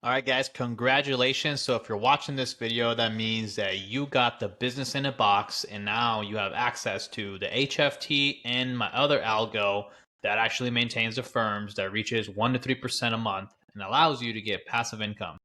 All right, guys, congratulations. So if you're watching this video, that means that you got the business in a box and now you have access to the HFT and my other algo that actually maintains the firms that reaches 1 to 3% a month and allows you to get passive income.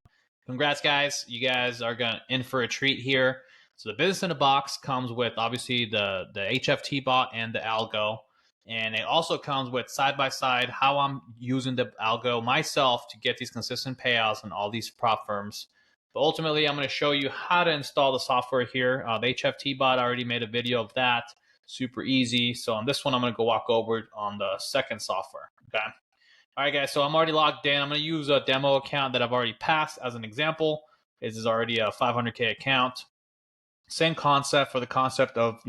Congrats, guys. You guys are in for a treat here. So the business in a box comes with obviously the HFT bot and the algo. And it also comes with side by side how I'm using the algo myself to get these consistent payouts on all these prop firms. But ultimately, I'm going to show you how to install the software here. The HFT bot, I already made a video of that. Super easy. So on this one, I'm going to go walk over on the second software. Okay. All right, guys. So I'm already logged in. I'm going to use a demo account that I've already passed as an example. This is already a 500K account. Same concept for the concept of,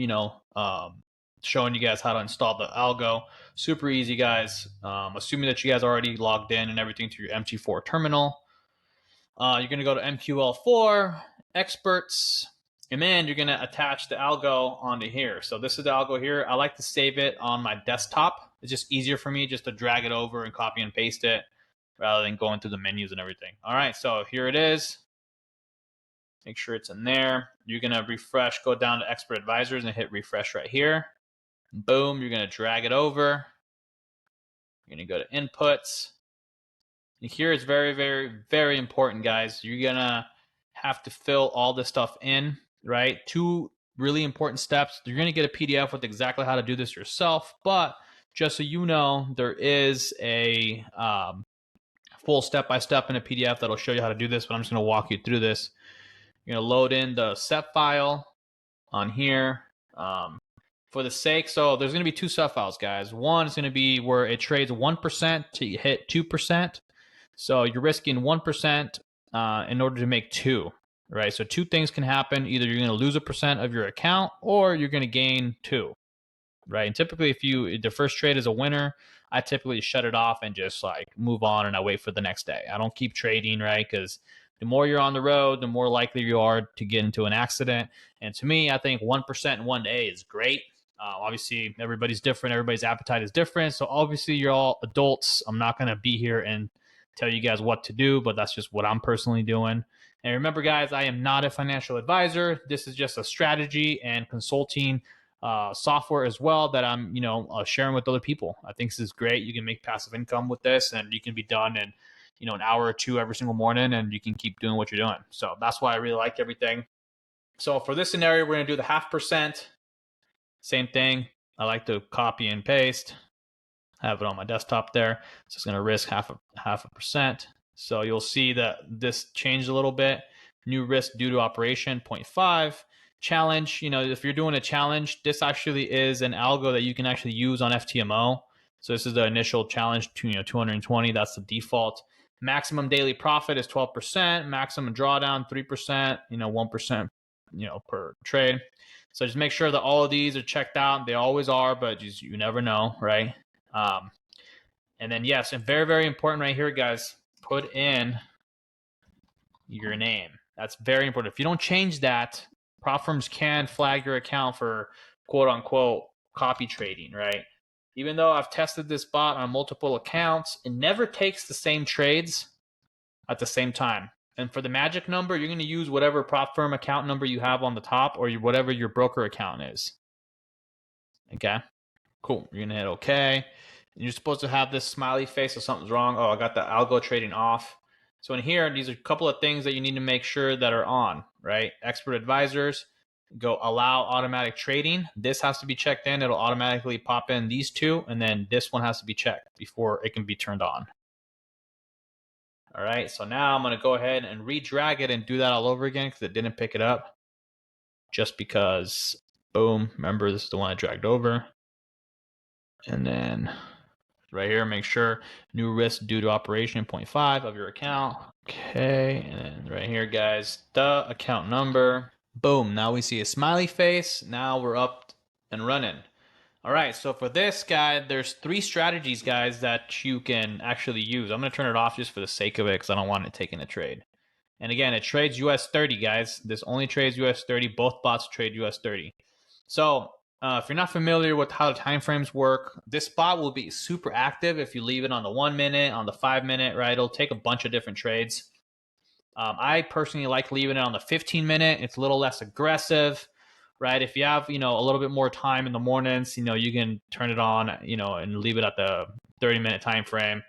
showing you guys how to install the algo. Super easy, guys. Assuming that you guys already logged in and everything to your MT4 terminal. You're going to go to MQL4, experts, and then you're going to attach the algo onto here. So this is the algo here. I like to save it on my desktop. It's just easier for me just to drag it over and copy and paste it rather than going through the menus and everything. All right, so here it is. Make sure it's in there. You're going to refresh, go down to expert advisors and hit refresh right here. Boom, you're going to drag it over. You're going to go to inputs. And here is very, very, very important, guys. You're going to have to fill all this stuff in, right? Two really important steps. You're going to get a PDF with exactly how to do this yourself, but just so you know, there is a full step-by-step in a PDF that'll show you how to do this, but I'm just going to walk you through this. You're going to load in the set file on here. For the sake, so there's going to be two set files, guys. One is going to be where it trades 1% to hit 2%. So you're risking 1% in order to make 2, right? So two things can happen. Either you're going to lose 1% of your account or you're going to gain 2, right? And typically if the first trade is a winner, I typically shut it off and just like move on and I wait for the next day. I don't keep trading, right? Because the more you're on the road, the more likely you are to get into an accident. And to me, I think 1% in one day is great. Obviously, everybody's different. Everybody's appetite is different. So obviously, you're all adults. I'm not going to be here and tell you guys what to do, but that's just what I'm personally doing. And remember, guys, I am not a financial advisor. This is just a strategy and consulting software as well that I'm, sharing with other people. I think this is great. You can make passive income with this, and you can be done in, an hour or two every single morning, and you can keep doing what you're doing. So that's why I really like everything. So for this scenario, we're going to do the 0.5%. Same thing. I like to copy and paste. Have it on my desktop there. So it's going to risk half a percent. So you'll see that this changed a little bit. New risk due to operation 0.5. Challenge, if you're doing a challenge, this actually is an algo that you can actually use on FTMO. So this is the initial challenge to 220. That's the default. Maximum daily profit is 12%. Maximum drawdown 3%. 1%. Per trade. So just make sure that all of these are checked out. They always are, but you never know, right? And then yes, and very, very important right here, guys, put in your name. That's very important. If you don't change that, prop firms can flag your account for quote unquote copy trading, right? Even though I've tested this bot on multiple accounts, it never takes the same trades at the same time. And for the magic number, you're going to use whatever prop firm account number you have on the top or whatever your broker account is. Okay, cool. You're going to hit OK. And you're supposed to have this smiley face if something's wrong. Oh, I got the algo trading off. So in here, these are a couple of things that you need to make sure that are on, right? Expert advisors, go allow automatic trading. This has to be checked in. It'll automatically pop in these two. And then this one has to be checked before it can be turned on. All right, so now I'm going to go ahead and re-drag it and do that all over again because it didn't pick it up. Just because, boom, remember this is the one I dragged over. And then right here, make sure new risk due to operation 0.5 of your account. Okay, and then right here, guys, the account number. Boom, now we see a smiley face. Now we're up and running. All right, so for this guy, there's 3 strategies, guys, that you can actually use. I'm going to turn it off just for the sake of it because I don't want it taking a trade. And again, it trades US 30, guys. This only trades US 30. Both bots trade US 30. So if you're not familiar with how the timeframes work, this bot will be super active if you leave it on the 1 minute, on the 5 minute, right? It'll take a bunch of different trades. I personally like leaving it on the 15-minute. It's a little less aggressive, right? If you have, a little bit more time in the mornings, you can turn it on, and leave it at the 30-minute time frame.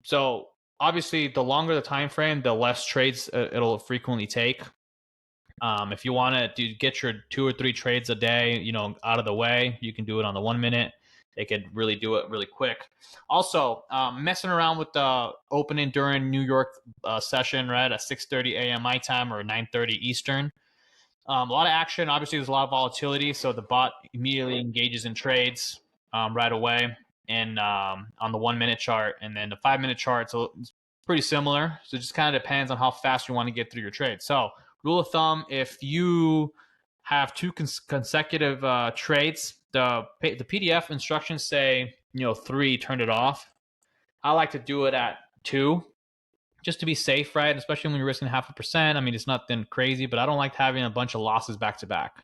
So obviously, the longer the time frame, the less trades it'll frequently take. If you want to get your 2 or 3 trades a day, out of the way, you can do it on the 1 minute. They could really do it really quick. Also, messing around with the opening during New York session, right, at 6:30 a.m. my time or 9:30 Eastern. A lot of action. Obviously, there's a lot of volatility, so the bot immediately engages in trades right away, and on the 1 minute chart, and then the 5 minute chart. So it's pretty similar. So it just kind of depends on how fast you want to get through your trade. So rule of thumb: if you have 2 consecutive trades, the PDF instructions say 3, turn it off. I like to do it at 2, just to be safe, right? Especially when you're risking 0.5%. I mean, it's nothing crazy, but I don't like having a bunch of losses back to back,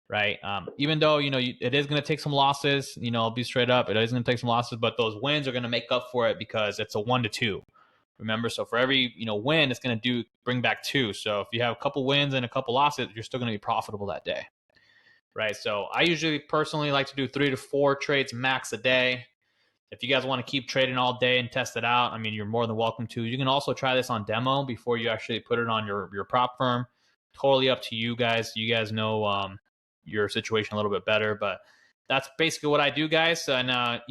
right? Even though it is going to take some losses, I'll be straight up. It is going to take some losses, but those wins are going to make up for it because it's a 1 to 2. Remember, so for every win, it's going to bring back 2. So if you have a couple wins and a couple losses, you're still going to be profitable that day, right? So I usually personally like to do 3 to 4 trades max a day. If you guys want to keep trading all day and test it out, I mean, you're more than welcome to. You can also try this on demo before you actually put it on your prop firm. Totally up to you guys. You guys know your situation a little bit better, but that's basically what I do, guys. And I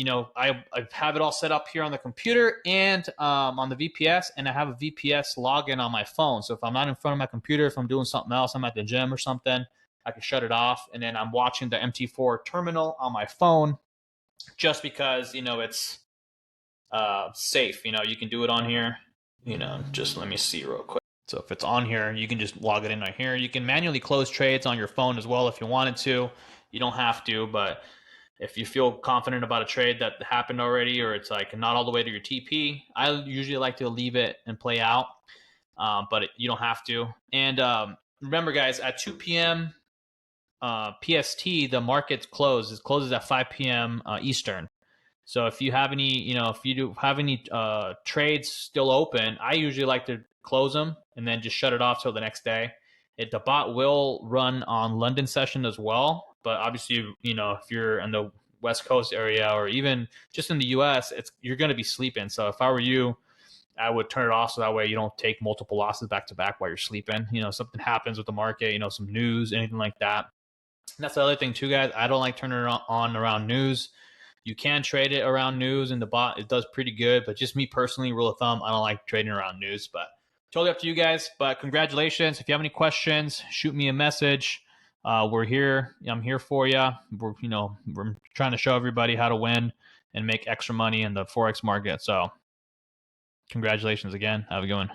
have it all set up here on the computer and on the VPS, and I have a VPS login on my phone. So if I'm not in front of my computer, if I'm doing something else, I'm at the gym or something, I can shut it off, and then I'm watching the MT4 terminal on my phone, just because it's safe. You can do it on here. Just let me see real quick. So if it's on here, you can just log it in right here. You can manually close trades on your phone as well if you wanted to. You don't have to, but if you feel confident about a trade that happened already, or it's like not all the way to your TP, I usually like to leave it and play out, but you don't have to. And remember, guys, at 2 p.m. PST, the market closes. It closes at 5 p.m. Eastern. So if you have any, if you do have any trades still open, I usually like to close them and then just shut it off till the next day. The bot will run on London session as well, but obviously, if you're in the West Coast area or even just in the US, you're going to be sleeping. So if I were you, I would turn it off so that way you don't take multiple losses back to back while you're sleeping. Something happens with the market, some news, anything like that. And that's the other thing too, guys. I don't like turning it on around news. You can trade it around news, and the bot, it does pretty good. But just me personally, rule of thumb, I don't like trading around news. But totally up to you guys. But congratulations. If you have any questions, shoot me a message. We're here. I'm here for you. We're trying to show everybody how to win and make extra money in the Forex market. So congratulations again. Have a good one.